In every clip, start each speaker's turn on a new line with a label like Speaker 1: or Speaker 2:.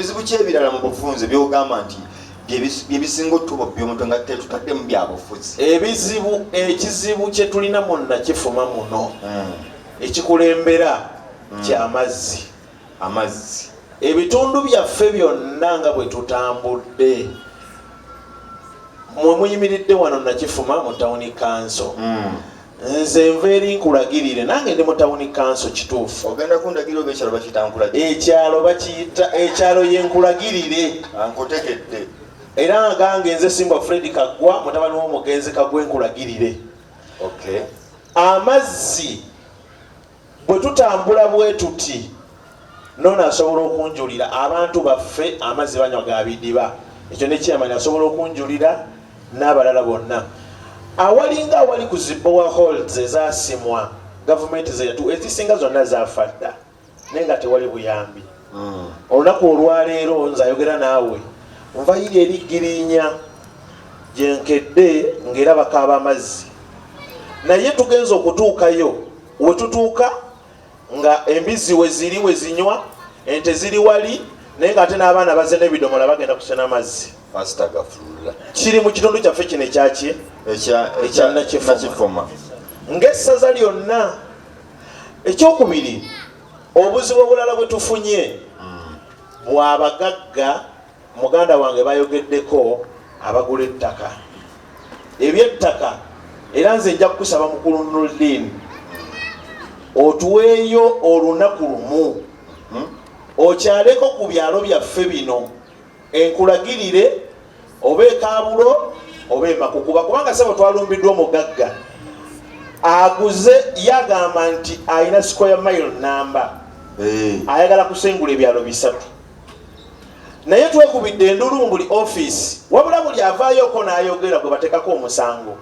Speaker 1: bizibu kyebirala mu bufunze byogamba nti byebisinga otubo byomuntu nga tutadde mu byabufuzi
Speaker 2: ekizibu kye tulina monna kifuma muno ekikulembera ky'amazzi. Ebitundu byaffe byonna nga bwe tutambudde mwe muyimiridde wano nakifuma mu tawuni kanso. Nze nva eri nkulagirire nange ndi mu tawuni kanso kituufu.
Speaker 1: Ogenda kundagirira oba ekyalo bakiyita nkulagirire?
Speaker 2: Ekyalo bakiyita ekyalo yenkulagirire.
Speaker 1: Ankutegedde.
Speaker 2: Era agange nze Simbwa Fred Kaggwa mutabani w'omugenzi Kaggwa enkulagirire.
Speaker 1: Okay.
Speaker 2: Amazzi bwe tutambula bwe tuti nona asobola okunjulira abantu baffe amazzi banywa ga bidiba. Ekyo ne kyamanya asobola okunjulira n'abalala bonna. Awalinga awali ku zibowa holds ezasimwa gavumenti zetu ezisinga zonna zafadda naye nga tewali buyambi. Olunaku olwaleero nze ayogera naawe nva yiri erigirinya gyenkedde ng'era bakaaba amazzi naye tugenza okutuukayo we tutuuka nga embizi we ziri we zinywa ente ziri wali naye ng'ate n'abaana bazze n'ebidomola bagenda kusena amazzi. Kiri mu kitundu kyaffe kino ekyaki ekya Nakifuma ng'essaza lyonna. Ekyokubiri obuzibu obulala bwe tufunye bw'abagagga muganda wange bayogeddeko abagula ettaka eby'ettaka era nze nja kukusaba mukulu Nuruddin otuweeyo olunaku lumu okyaleko ku byalo byaffe bino enkulagirire oba ekabulo oba emakukuba kubanga sebo twalumbiddwa omugagga aguze yagamba nti ayina square mile number ayagala kusengula ebyalo bisatu naye twekubidde endulu mu buli office wabula buli avaayoko n'ayogera gwe bateekako omusango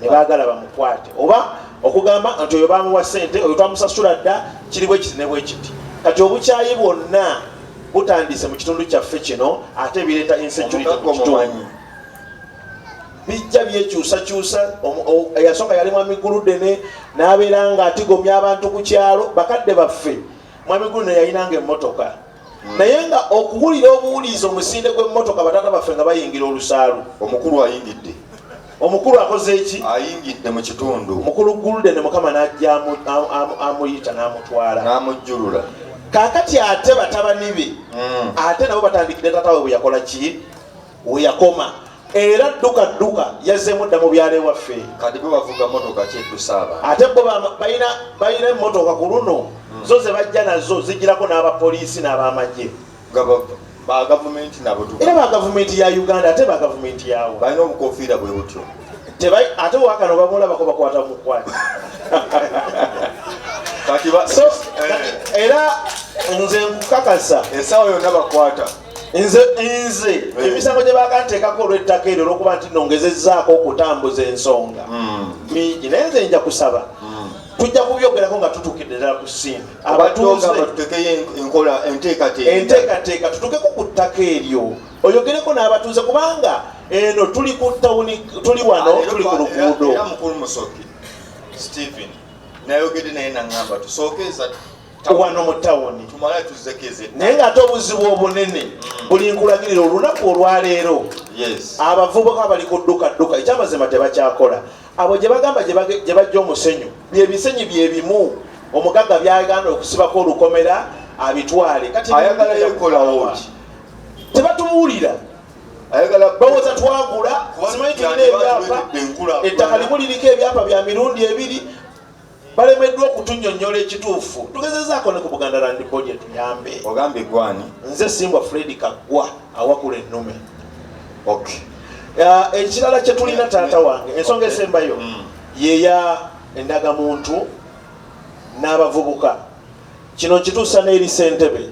Speaker 2: ne baagala bamukwate oba okugamba nti oyo bamuwa ssente oyo twamusasula dda kiri bwe kiti ne bwe kiti. Kati obukyayi bwonna butandise mu kitundu kyaffe kino ate bireeta insecurity mu kitundu bijja byekyusakyusa. Eyasooka yali mwami Guludene n'abeera nga atigomya abantu ku kyalo bakadde baffe mwami Guludene yayinanga emmotoka naye nga okuwulira obuwulizi omusinde gw'emmotoka bataata baffe nga bayingira olusaalu.
Speaker 1: Omukulu ayingidde.
Speaker 2: Omukulu akoze eki?
Speaker 1: Ayingidde mu kitundu.
Speaker 2: Mukulu Guludene Mukama n'ajja amuyita n'amutwala
Speaker 1: n'amujjulula.
Speaker 2: Kaakati ate batabani be ate nabo batandikidde taata we bwe yakola ki we yakoma era dduka yazzeemu dda mu byalo ewaffe.
Speaker 1: Kati bo bavuga mmotoka kyeddusaaba
Speaker 2: ate bo balina emmotoka ku luno zo ze bajja nazo zigirako n'abapoliisi n'abamagye
Speaker 1: ba gavumenti nabo
Speaker 2: era ba gavumenti ya Uganda ate ba gavumenti yawo
Speaker 1: balina obukofiira bwe butyo
Speaker 2: ate wakano bamulabako bakwata mukwati. Era nze nkukakasa
Speaker 1: essaawa yonna bakwata
Speaker 2: nze emisango gye bakanteekako olw'ettaka eryo olw'okuba nti nongezezzaako okutambuza ensonga mingi naye nze nja kusaba tujja kubyogerako nga tutuukidde ddala ku ssimu abatuuze enteekateeka tutukeko ku ttaka eryo oyogereko n'abatuuze kubanga eno tuli ku tawuni tuli wano tuli ku luguudo.
Speaker 1: Era mukulu Musoke Stephen nayogedde naye naŋŋamba tusookeeza
Speaker 2: wano mu tawuni
Speaker 1: tumale tuzekeze
Speaker 2: naye ng'ate obuzibu obunene buli nkulagirira olunaku olwaleero abavubuka bali ku dduka ekyamazima tebakyakola abo gye bagamba gye bajja omusenyu byebisenyi bye bimu omugagga byaganda okusibako olukomera abitwale kati
Speaker 1: ayagala yekolawo
Speaker 2: tebatubuulira bawoza twagula simanyi tulina ebyapa ettaka limu liriko ebyapa bya mirundi ebiri balemeddwa okutunnyonnyola ekituufu tugezezaako ne ku Buganda Land Board etuyambe.
Speaker 1: Ogambe gwani?
Speaker 2: Nze Simbwa Fred Kaggwa awakula ennume.
Speaker 1: Okay.
Speaker 2: Ekirala kye tulina taata wange ensonga esembayo yeya endagamuntu n'abavubuka kino nkituusa n'eri ssentebe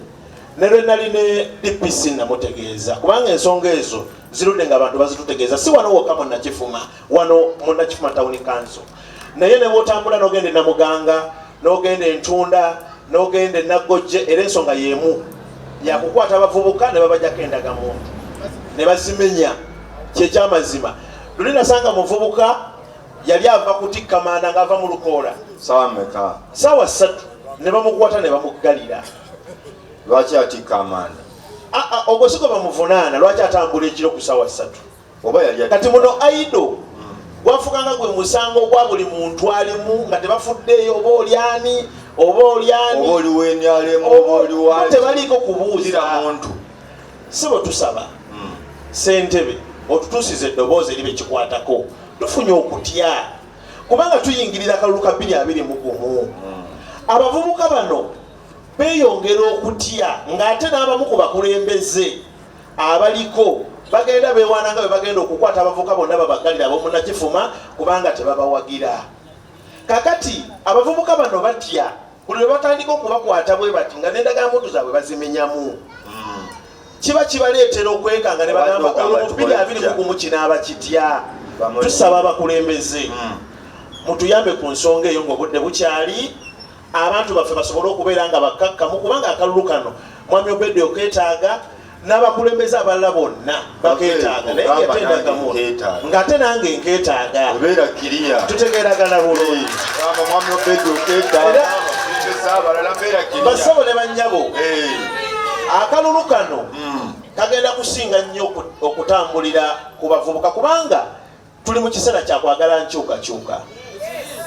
Speaker 2: ne lwe nali ne DPC namutegeeza kubanga ensonga ezo zirudde nga abantu bazitutegeeza si wano wokka mu Nakifuma wano mu Nakifuma Town Council naye ne bw'otambula n'ogenda e Namuganga n'ogenda e Ntunda n'ogenda e Nagojje era ensonga y'emu yakukwata abavubuka ne babajjako endagamuntu ne bazimenya kyekyamazima. Luli nasanga muvubuka yali ava kutikka manda ng'ava mu Lukoola saawa 3 ne bamukwata ne bamuggalira.
Speaker 1: Lwaki atikka amanda?
Speaker 2: ogwo siko bamuvunaana lwaki atambula ekiro ku ssaawa 3
Speaker 1: oba yali
Speaker 2: kati muno aido gwafukanga gwe musango gwa buli muntu alimu nga tebafuddeeyo oba olyani tebaliiko kubuuza
Speaker 1: muntu
Speaker 2: si bwe tusaba ssentebe otutuusiza eddoboozi eribe kikwatako tufunye okutya kubanga tuyingirira akalulu ka 2021 abavubuka bano beeyongera okutya ng'ate n'abamu ku bakulembeze abaliko bagenda beewaana nga bwe bagenda okukwata abavubuka bonna babagalira ab'omunnakifuma kubanga tebabawagira. Kakati abavubuka bano batya buli lwe batandika okubakwata bwe bati nga n'endagamuntu zaabwe bazimenyamu. Kiba kibaleetera okwekanga ne bagamba olwo 2021 kinaaba kitya. Tusaba abakulembeze mutuyambe ku nsonga eyo ng'obudde bukyali abantu baffe basobole okubeera nga bakkakkamu kubanga akalulu kano mwami Obedde okeetaaga n'abakulembeze abalala bonna bakeetaaga naye yatendagamu ng'ate nange nkeetaaga tutegeeragana bulungi basabo ne bannyabo akalulu kano kagenda kusinga nnyo okutambulira ku bavubuka kubanga tuli mu kiseera kyakwagala nkyukakyuka.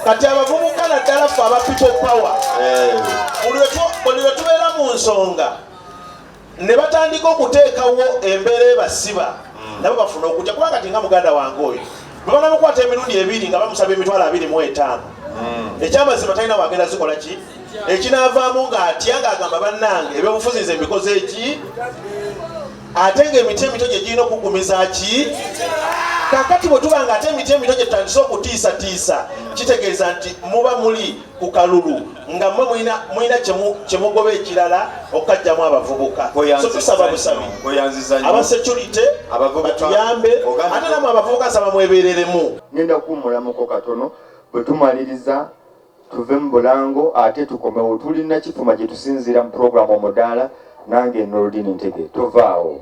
Speaker 2: Kati abavubuka naddala ffe aba people power buli lwe tubeera mu nsonga ne batandika okuteekawo embeera ebasiba nabo bafuna okutya kubanga tinga muganda wange oyo bwe banamukwata emirundi 2 nga bamusaba emitwalo 25 ekyamazima talina wagenda zikola ki ekinaavaamu ng'atya ng'agamba bannange ebyobufuzi nze mbikoze eki ate ng'emiti emito gye girina okugumiza ki. Kakati bwe tuba ng'ate emiti emito gye tutandise okutiisatiisa kitegeeza nti muba muli ku kalulu nga mmwe mulina kyemugoba ekirala okukajjamu abavubuka. So tusaba busabi aba security batuyambe ate namwe abavubuka nsaba mwebeereremu.
Speaker 1: Ngenda kuwummulamuko katono bwe tumaliriza tuve mu Bulango ate tukomewo tulina Kifuma gye tusinziira mu puroguramu Omudaala nange Noordin Ntege tovaawo.